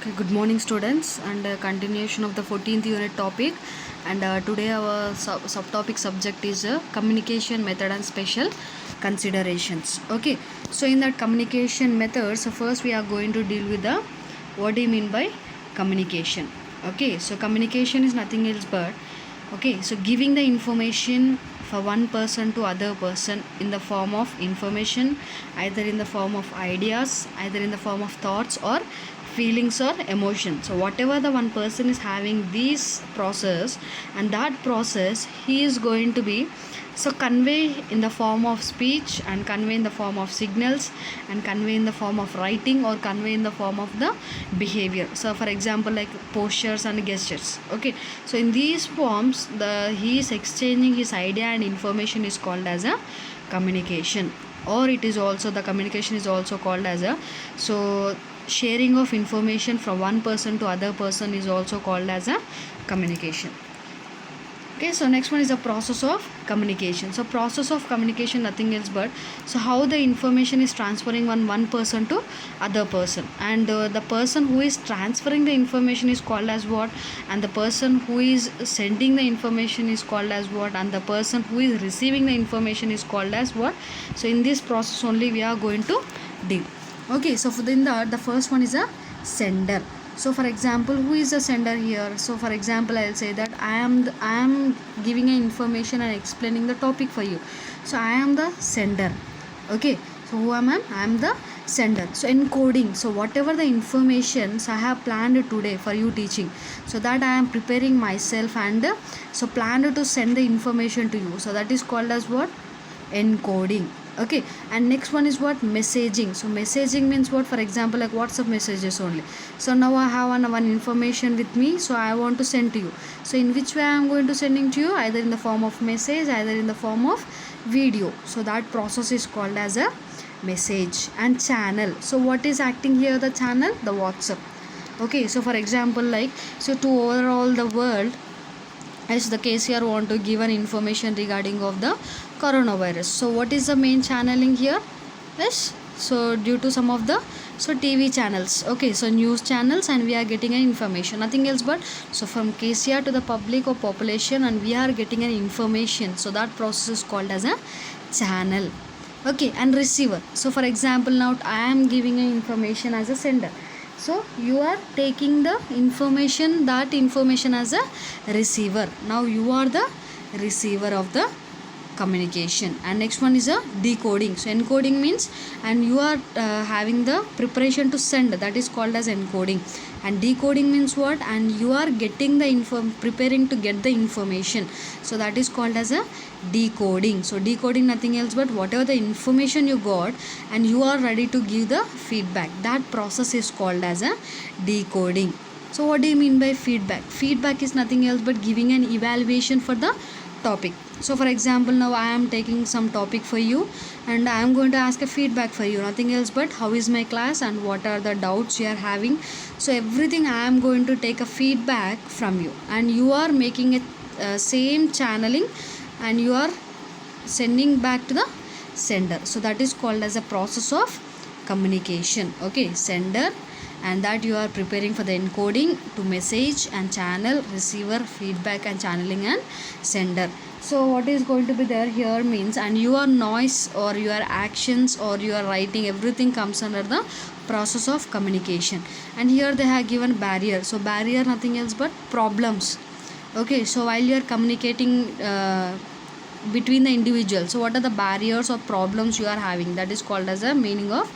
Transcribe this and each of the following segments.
Okay, good morning students, and continuation of the 14th unit topic, and today our subtopic subject is communication method and special considerations. Okay, so in that communication method, so first we are going to deal with the what do you mean by communication. Okay, so communication is nothing else but giving the information for one person to other person in the form of information, either in the form of ideas, either in the form of thoughts or feelings or emotion. So whatever the one person is having this process, and that process he is going to be convey in the form of speech, and convey in the form of signals, and convey in the form of writing, or convey in the form of the behavior. So for example, like postures and gestures. Okay, so in these forms he is exchanging his idea and information is called as a communication, or it is also the communication is also called as a sharing of information from one person to other person is also called as a communication. Okay, so next one is the process of communication. So process of communication nothing else but how the information is transferring one person to other person, and the person who is transferring the information is called as what, and the person who is sending the information is called as what, and the person who is receiving the information is called as what. So in this process only we are going to deal. Okay, so for the first one is a sender. So for example, who is the sender here? So for example, I'll say that I am giving an information and explaining the topic for you. So I am the sender. Okay, so who am I? I am the sender. So encoding, so whatever the informations I have planned today for you teaching, so that I am preparing myself and planned to send the information to you. So that is called as what? Encoding. Okay, and next one is what? Messaging. So messaging means what? For example, like WhatsApp messages only. So now I have one information with me, so I want to send to you. So in which way I am going to sending to you? Either in the form of message, either in the form of video. So that process is called as a message. And channel, so what is acting here? The channel, the WhatsApp. Okay, so for example, like to overall the world, as the case here want to give an information regarding of the coronavirus. So what is the main channeling here? Yes, so due to some of the TV channels, okay, so news channels, and we are getting an information, nothing else but from KCR to the public or population, and we are getting an information. So that process is called as a channel. Okay, and receiver, so for example, now I am giving an information as a sender, so you are taking the information, that information as a receiver. Now you are the receiver of the communication. And next one is a decoding. So encoding means, and you are having the preparation to send, that is called as encoding. And decoding means what? And you are getting the preparing to get the information, so that is called as a decoding. So decoding nothing else but whatever the information you got, and you are ready to give the feedback, that process is called as a decoding. So what do you mean by feedback? Feedback is nothing else but giving an evaluation for the topic. So for example, now I am taking some topic for you, and I am going to ask a feedback for you, nothing else but how is my class and what are the doubts you are having. So everything I am going to take a feedback from you, and you are making it same channeling, and you are sending back to the sender. So that is called as a process of communication. Okay, sender, and that you are preparing for the encoding to message and channel, receiver, feedback and channeling, and sender. So what is going to be there here means, and your noise or your actions or your writing, everything comes under the process of communication. And here they have given barrier. So barrier nothing else but problems. Okay, so while you are communicating between the individuals, so what are the barriers or problems you are having, that is called as a meaning of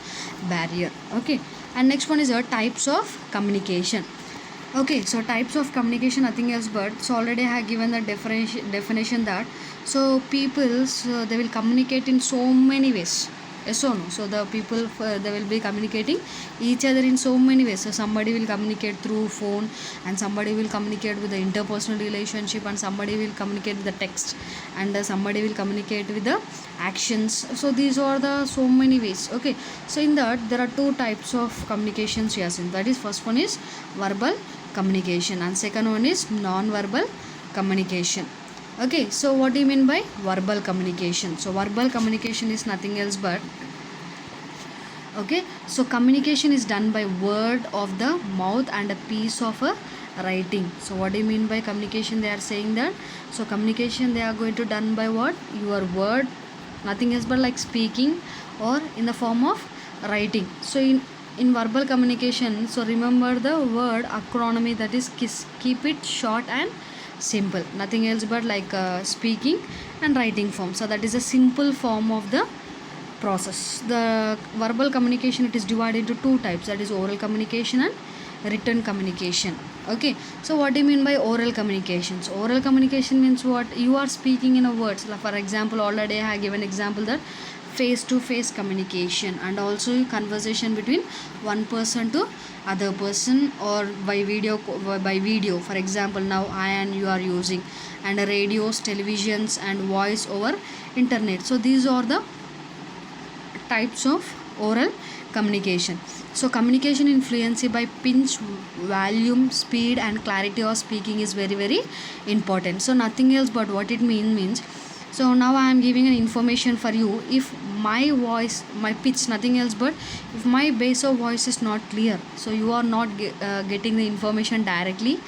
barrier. Okay, and next one is your types of communication. Okay, so types of communication nothing else but, so already I have given the definition that people, they will communicate in so many ways. Yes or no? So the people they will be communicating each other in so many ways. So somebody will communicate through phone, and somebody will communicate with the interpersonal relationship, and somebody will communicate with the text, and somebody will communicate with the actions. So these are the so many ways. Okay, so in that there are two types of communications here. That is, first one is verbal communication, and second one is non-verbal communication. Okay, so what do you mean by verbal communication? So verbal communication is nothing else but Okay, so communication is done by word of the mouth and a piece of a writing. So what do you mean by communication? They are saying that, so communication they are going to done by what? Your word, nothing else but like speaking or in the form of writing. So in verbal communication, so remember the word acronomy, that is keep it short and simple, nothing else but like speaking and writing form. So that is a simple form of the process. The verbal communication, it is divided into two types, that is oral communication and written communication. Okay, so what do you mean by oral communications? Oral communication means what? You are speaking in a words. Like for example, already I have given example that face to face communication, and also conversation between one person to other person, or by video. For example, now I and you are using, and radios, televisions, and voice over internet. So these are the types of oral communication. So communication influenced by pitch, volume, speed, and clarity of speaking is very very important. So nothing else but what it means. So now I am giving an information for you. If my voice, my pitch, nothing else but if my bass of voice is not clear, so you are not getting the information directly.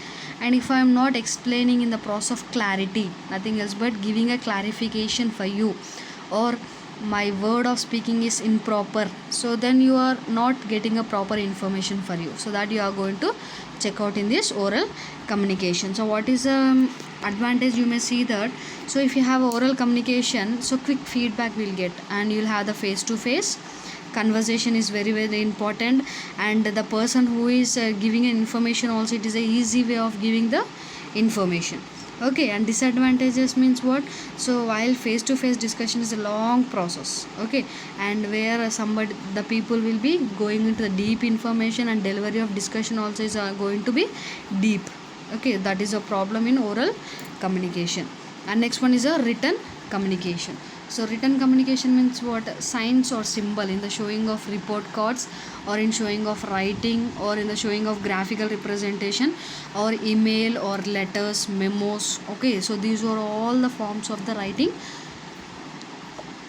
And if I am not explaining in the process of clarity, nothing else but giving a clarification for you, or my word of speaking is improper, so then you are not getting a proper information for you. So that you are going to check out in this oral communication. So what is advantage? You may see that, so if you have oral communication, so quick feedback will get, and you'll have the face to face conversation is very very important. And the person who is giving an information also, it is a easy way of giving the information. Okay, and disadvantages means what? So while face to face discussion is a long process, okay, and where somebody, the people will be going into the deep information, and delivery of discussion also is going to be deep. Okay, that is a problem in oral communication. And next one is a written communication. So written communication means what? Signs or symbol in the showing of report cards, or in showing of writing, or in the showing of graphical representation, or email, or letters, memos. Okay, so these are all the forms of the writing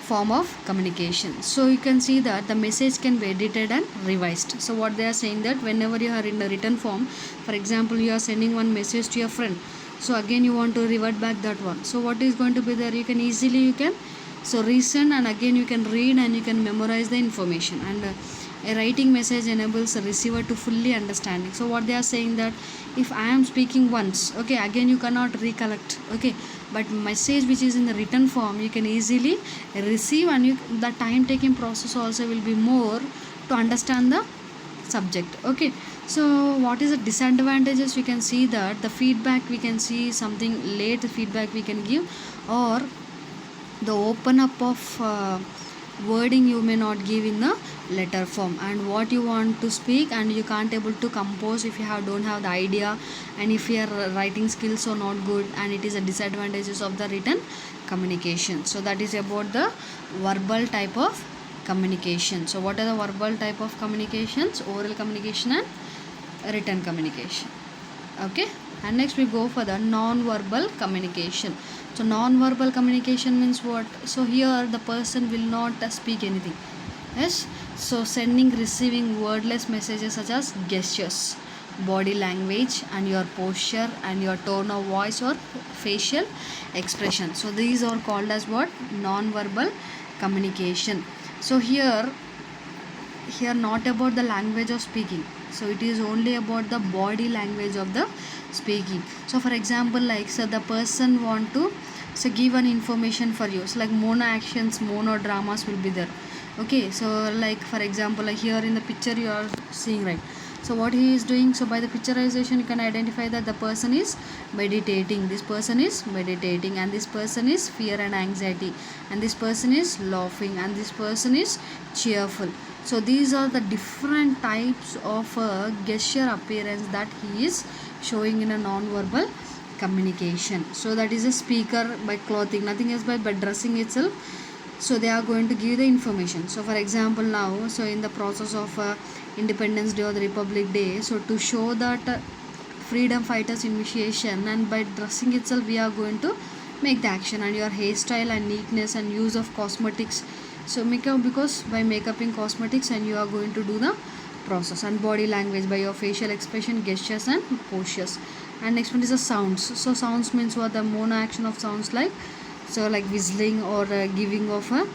form of communication. So you can see that the message can be edited and revised. So what they are saying, that whenever you are in the written form, for example, you are sending one message to your friend, so again you want to revert back that one. So what is going to be there? You can easily, you can so resend, and again you can read, and you can memorize the information. And a writing message enables a receiver to fully understanding. So what they are saying, that if I am speaking once, okay, again you cannot recollect, okay, but message which is in the written form, you can easily receive, and the time taking process also will be more to understand the subject. Okay, so what is the disadvantages? We can see that the feedback, we can see something late feedback we can give, or the open up of wording you may not give in the letter form, and what you want to speak, and you can't able to compose if you don't have the idea, and if your writing skills are not good, and it is a disadvantages of the written communication. So that is about the verbal type of communication. So what are the verbal type of communications? Oral communication and written communication. Okay, and next we go for the non-verbal communication. So non-verbal communication means what? So here the person will not speak anything. Yes, so sending, receiving wordless messages such as gestures, body language, and your posture, and your tone of voice, or facial expression. So these are called as what? Non-verbal communication. So here not about the language of speaking, so it is only about the body language of the speaking. So for example, like, so the person want to so give an information for you, so like mono actions, mono dramas will be there. Okay, so like for example, like here in the picture you are seeing, right? So what he is doing, so by the picturization you can identify that the person is meditating, this person is meditating, and this person is fear and anxiety, and this person is laughing, and this person is cheerful. So these are the different types of gesture appearance that he is showing in a non-verbal communication. So that is a speaker by clothing, nothing else by dressing itself. So they are going to give the information. So for example, now, so in the process of Independence Day or the Republic Day, so to show that freedom fighters initiation, and by dressing itself we are going to make the action, and your hairstyle and neatness and use of cosmetics, So makeup, because by makeuping cosmetics and you are going to do the process. And body language by your facial expression, gestures and postures. And next one is the sounds. So sounds means what? The mono action of sounds, like so like whistling or giving of a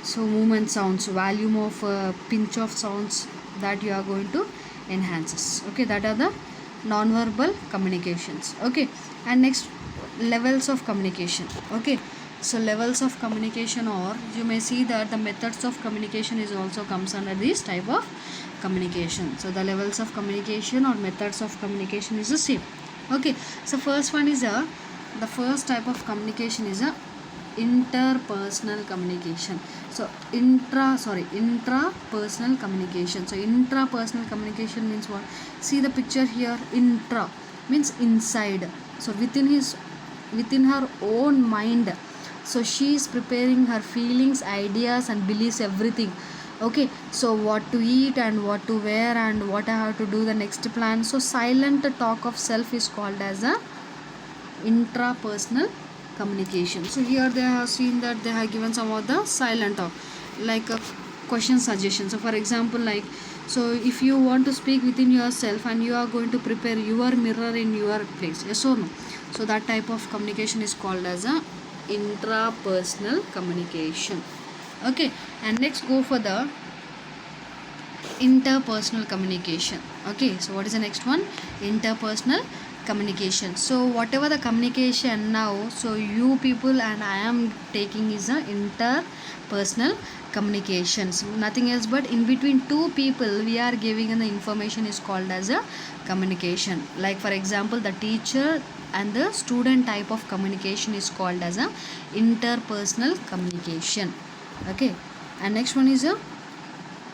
so movement sounds, volume of pinch of sounds that you are going to enhances. Okay, that are the non-verbal communications. Okay, and next, levels of communication. Okay, so levels of communication, or you may see that the methods of communication is also comes under this type of communication. So the levels of communication or methods of communication is the same. Okay, so first one is the first type of communication is a interpersonal communication. So intrapersonal communication. So intrapersonal communication means what? See the picture here. Intra means inside. So within her own mind, so she is preparing her feelings, ideas and beliefs, everything. Okay, so what to eat and what to wear and what I have to do the next plan. So silent talk of self is called as a intrapersonal communication. So here they have seen that they have given some of the silent talk, like a question suggestion. So for example, like, so if you want to speak within yourself and you are going to prepare your mirror in your place, yes or no? So that type of communication is called as a intrapersonal communication. Okay, and next go for the interpersonal communication. Okay, so what is the next one? Interpersonal communication. So whatever the communication now, so you people and I am taking is a interpersonal communications, nothing else but in between two people we are giving the information is called as a communication. Like for example, the teacher and the student type of communication is called as a interpersonal communication. Okay, and next one is a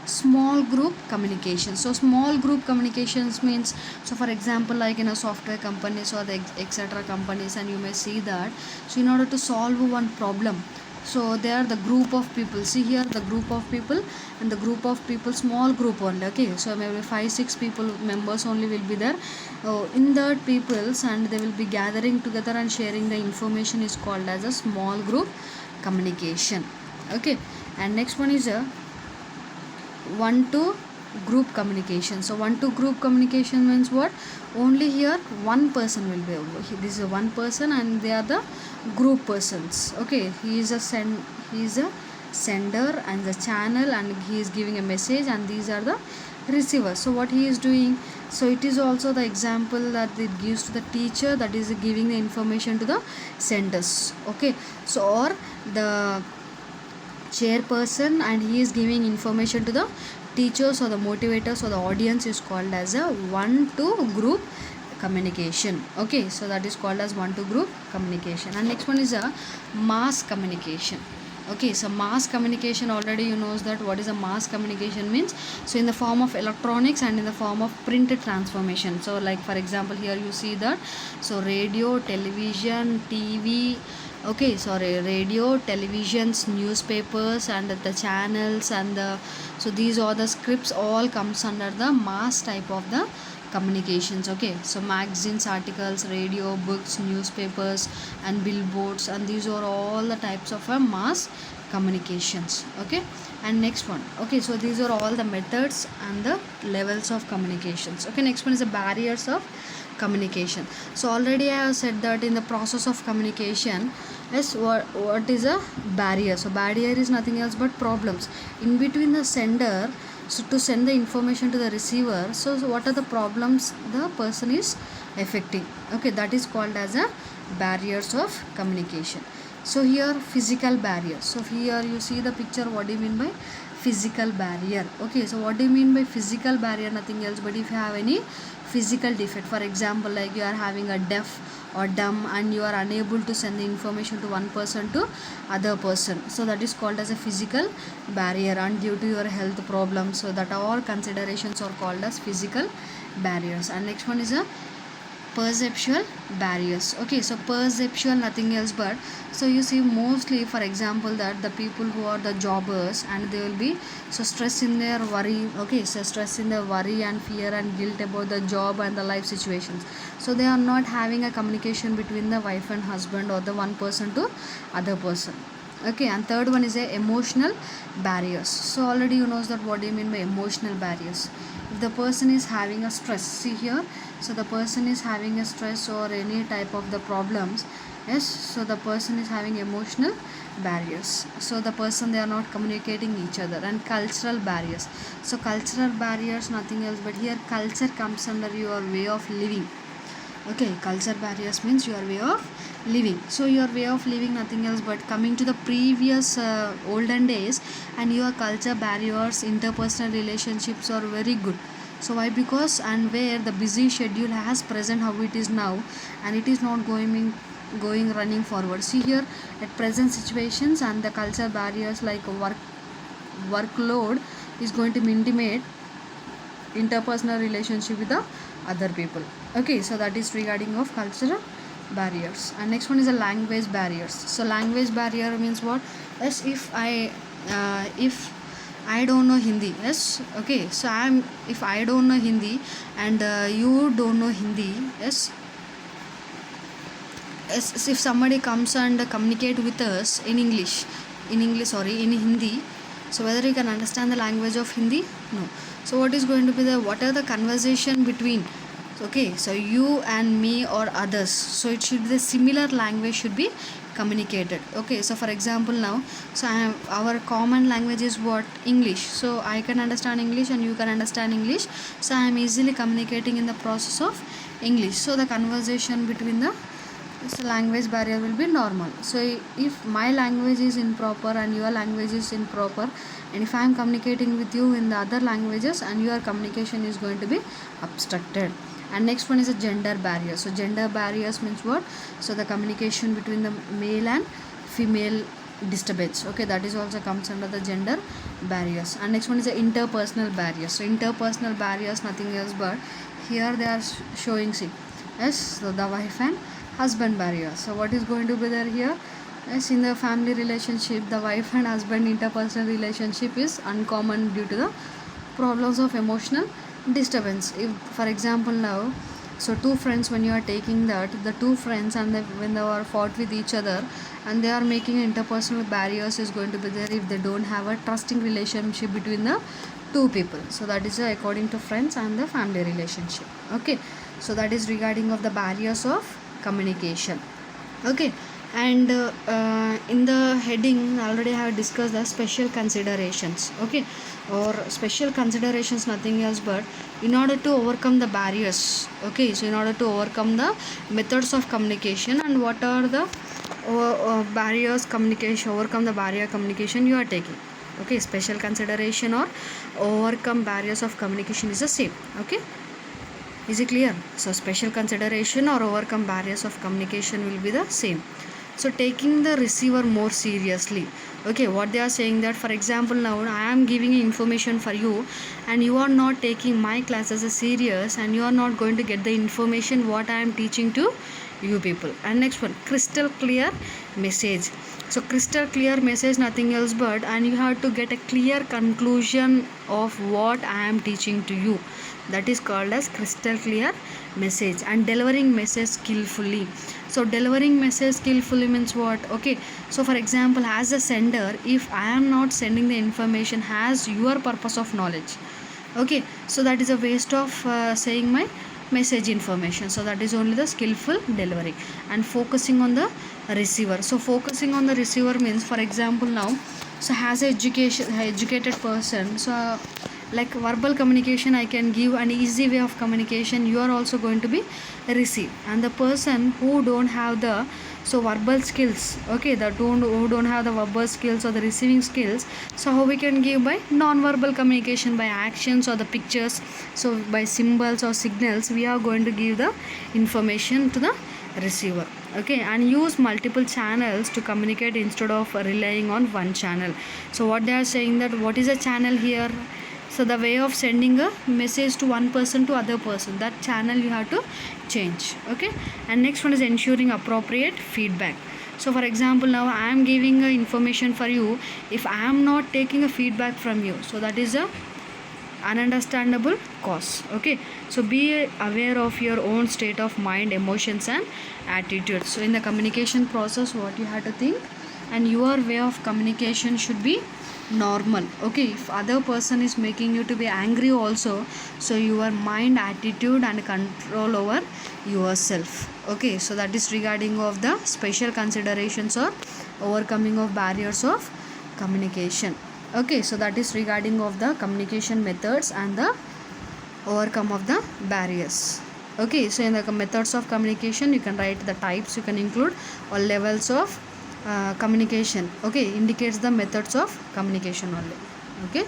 small group communication. So small group communications means, so for example, like in a software companies or the etc companies, and you may see that, so in order to solve one problem, so they are the group of people. See here, the group of people, and the group of people, small group only. Okay, so maybe 5-6 people members only will be there in that peoples, and they will be gathering together and sharing the information is called as a small group communication. Okay, and next one is a one to group communication. So one to group communication means what? Only here one person will be over. This is one person and they are the group persons. Okay, he is a sender and the channel, and he is giving a message, and these are the receivers. So what he is doing, so it is also the example that it gives to the teacher, that is giving the information to the senders. Okay, so or the chairperson and he is giving information to the teachers or the motivators or the audience is called as a one to group communication. Okay, so that is called as one to group communication. And next one is a mass communication. Okay, so mass communication, already you knows that what is a mass communication means. So in the form of electronics and in the form of printed transformation. So like for example, here you see that, so radio, television, TV, okay, sorry, radio, televisions, newspapers and the channels and the, so these are the scripts all comes under the mass type of the communications. Okay, so magazines, articles, radio, books, newspapers and billboards, and these are all the types of mass communications. Okay, and next one, okay, so these are all the methods and the levels of communications. Okay, next one is the barriers of communication. So already I have said that in the process of communication, yes, what is a barrier? So barrier is nothing else but problems in between the sender, so to send the information to the receiver. So what are the problems the person is affecting? Okay, that is called as a barriers of communication. So here physical barriers. So here you see the picture, what do you mean by physical barrier? Okay, so what do you mean by physical barrier? Nothing else but if you have any physical defect, for example, like you are having a deaf or dumb and you are unable to send the information to one person to other person, so that is called as a physical barrier, and due to your health problems, so that all considerations are called as physical barriers. And next one is a perceptual barriers. Okay, so perceptual nothing else but, so you see mostly for example that the people who are the jobbers and they will be so stress in their worry. Okay, so stress in their worry and fear and guilt about the job and the life situations, so they are not having a communication between the wife and husband or the one person to other person. Okay, and third one is a emotional barriers. So already you knows that what do you mean by emotional barriers. If the person is having a stress, see here, so the person is having a stress or any type of the problems, yes, so the person is having emotional barriers, so the person they are not communicating each other. And cultural barriers, so cultural barriers nothing else but here culture comes under your way of living. Okay, culture barriers means your way of living. So your way of living nothing else but coming to the previous olden days, and your culture barriers, interpersonal relationships are very good. So why? Because and where the busy schedule has present how it is now, and it is not going running forward. See here at present situations and the culture barriers like workload is going to intimate interpersonal relationship with the other people. Okay, so that is regarding of cultural barriers. And next one is the language barriers. So language barrier means what? Yes, if I don't know Hindi, yes, okay, so if I don't know Hindi and you don't know Hindi, yes, if somebody comes and communicate with us in English, sorry, in Hindi, so whether you can understand the language of Hindi? No. So what is going to be what are the conversation between, okay, so you and me or others, so it should be the similar language should be communicated. Okay, so for example now, so our common language is what? English. So I can understand English and you can understand English, so I am easily communicating in the process of English. So the conversation between the language barrier will be normal. So if my language is improper and your language is improper, and if I am communicating with you in the other languages, and your communication is going to be obstructed. And next one is a gender barrier. So gender barriers means what? So the communication between the male and female disturbance. Okay, that is also comes under the gender barriers. And next one is the interpersonal barriers. So interpersonal barriers nothing else but here they are showing, see, yes, so the wife and husband barrier. So what is going to be there here? Yes, in the family relationship, the wife and husband interpersonal relationship is uncommon due to the problems of emotional disturbance. If for example now, so two friends, when you are taking that, the two friends and when they are fought with each other and they are making interpersonal barriers is going to be there if they don't have a trusting relationship between the two people. So that is according to friends and the family relationship. Okay, so that is regarding of the barriers of communication. Okay, and in the heading already I have discussed the special considerations. Okay, or special considerations nothing else but in order to overcome the barriers. Okay, so in order to overcome the methods of communication and what are the barriers communication, overcome the barrier communication you are taking. Okay, special consideration or overcome barriers of communication is the same. Okay, is it clear? So special consideration or overcome barriers of communication will be the same. So taking the receiver more seriously. Okay, what they are saying that for example now I am giving information for you and you are not taking my class as a serious and you are not going to get the information what I am teaching to you people. And next one, crystal clear message. So crystal clear message nothing else but and you have to get a clear conclusion of what I am teaching to you. That is called as crystal clear message. And delivering message skillfully. So delivering message skillfully means what? Okay, so for example as a sender, if I am not sending the information as your purpose of knowledge, okay, so that is a waste of saying my message information. So that is only the skillful delivery. And focusing on the receiver. So focusing on the receiver means for example now, so as a educated person, so like verbal communication I can give an easy way of communication, you are also going to be receive. And the person who don't have the verbal skills, okay, who don't have the verbal skills or the receiving skills, so how we can give? By non-verbal communication, by actions or the pictures, so by symbols or signals we are going to give the information to the receiver. Okay, and use multiple channels to communicate instead of relying on one channel. So what they are saying that what is a channel here? So the way of sending a message to one person to other person, that channel you have to change. Okay, and next one is ensuring appropriate feedback. So for example now I am giving information for you, if I am not taking a feedback from you, so that is a ununderstandable cause. Okay, so be aware of your own state of mind, emotions and attitudes. So in the communication process what you have to think, and your way of communication should be normal. Okay, if other person is making you to be angry also, so your mind, attitude and control over yourself. Okay, so that is regarding of the special considerations or overcoming of barriers of communication. Okay, so that is regarding of the communication methods and the overcome of the barriers. Okay, so in the methods of communication you can write the types, you can include or levels of communication. Okay, indicates the methods of communication only. Okay,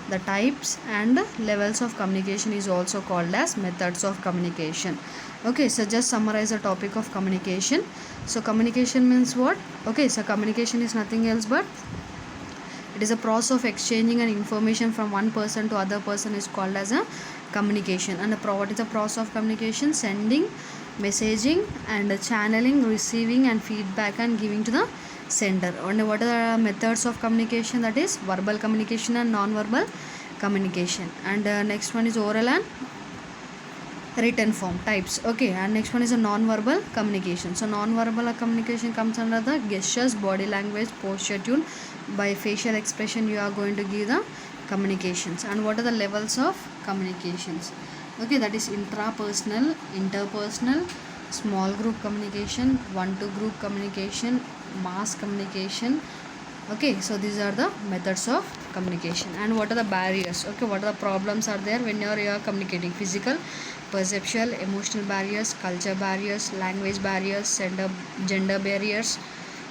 the types and levels of communication is also called as methods of communication. Okay, so just summarize the topic of communication. So communication means what? Okay, so communication is nothing else but it is a process of exchanging an information from one person to other person is called as a communication. And what is the process of communication? Sending, messaging and channeling, receiving and feedback and giving to the sender. And what are the methods of communication? That is verbal communication and non-verbal communication. And next one is oral and written form types. Okay, and next one is a non-verbal communication. So non-verbal communication comes under the gestures, body language, posture, tune. By facial expression you are going to give the communications. And what are the levels of communications? Okay, that is intrapersonal, interpersonal, small group communication, one to group communication, mass communication. Okay, so these are the methods of communication. And what are the barriers? Okay, what are the problems are there when you are communicating? Physical, perceptual, emotional barriers, culture barriers, language barriers, gender barriers,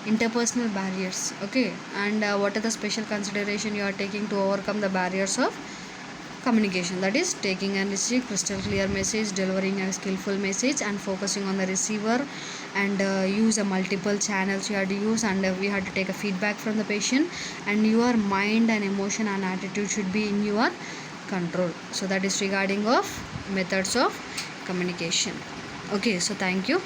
interpersonal barriers. Okay, and what are the special consideration you are taking to overcome the barriers of communication? That is taking and receiving crystal clear message, delivering a skillful message and focusing on the receiver, and use a multiple channels you have to use, and we have to take a feedback from the patient, and your mind and emotion and attitude should be in your control. So that is regarding of methods of communication. Okay, so thank you.